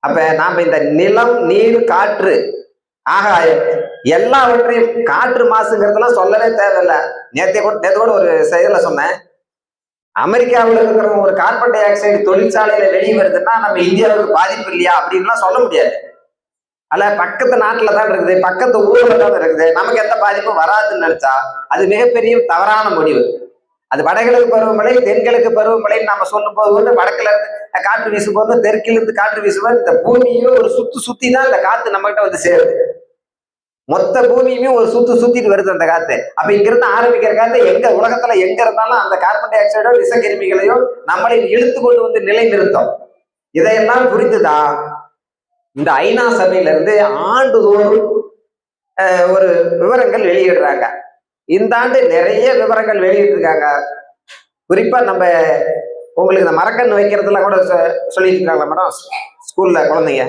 அப்ப நாம இந்த நிலம், நீர், காற்று, ஆகாயம் எல்லாவற்றையும், காற்று மாசுங்கிறதுலாம் சொல்லவே தேவையில்லை. நேற்று கூட ஒரு செயல சொன்னேன். அமெரிக்காவில் இருக்கிற ஒரு கார்பன் டை ஆக்சைடு தொழிற்சாலையில வெளியே வருதுன்னா நம்ம இந்தியாவுக்கு பாதிப்பு இல்லையா அப்படின்லாம் சொல்ல முடியாது. அல்ல, பக்கத்து நாட்டுல தான் இருக்குது, பக்கத்து ஊர்ல தான் இருக்குது, நமக்கு எந்த பாதிப்பும் வராதுன்னு நினைச்சா அது மிகப்பெரிய தவறான முடிவு. அது வடகிழக்கு பருவமழை, தென்கிழக்கு பருவமழைன்னு நம்ம சொல்லும் போது வந்து வடக்குல இருந்து காற்று வீசும் போது தெற்கிலிருந்து காற்று வீசும்போது இந்த பூமியுமே ஒரு சுத்தி தான் இந்த காத்து நம்ம கிட்ட வந்து சேருது. மொத்த பூமியுமே ஒரு சுத்திட்டு வருது அந்த காத்து. அப்ப இங்கிருந்து ஆரம்பிக்கிற காத்து எங்க உலகத்துல எங்க இருந்தாலும் அந்த கார்பன் டை ஆக்சைடோ விசக்கிருமிகளையோ நம்மளை இழுத்து கொண்டு வந்து நிலை நிறுத்தும். இதையெல்லாம் புரிந்துதான் இந்த ஐநா சபையில இருந்து ஆண்டுதோறும் ஒரு விவரங்கள் வெளியிடுறாங்க. இந்த ஆண்டு நிறைய விவரங்கள் வெளியிட்டு இருக்காங்க. குறிப்பா நம்ம உங்களுக்கு இந்த மரக்கன்று வைக்கிறதுலாம் கூட சொல்லிட்டு இருக்காங்களா மேடம் ஸ்கூல்ல குழந்தைங்க?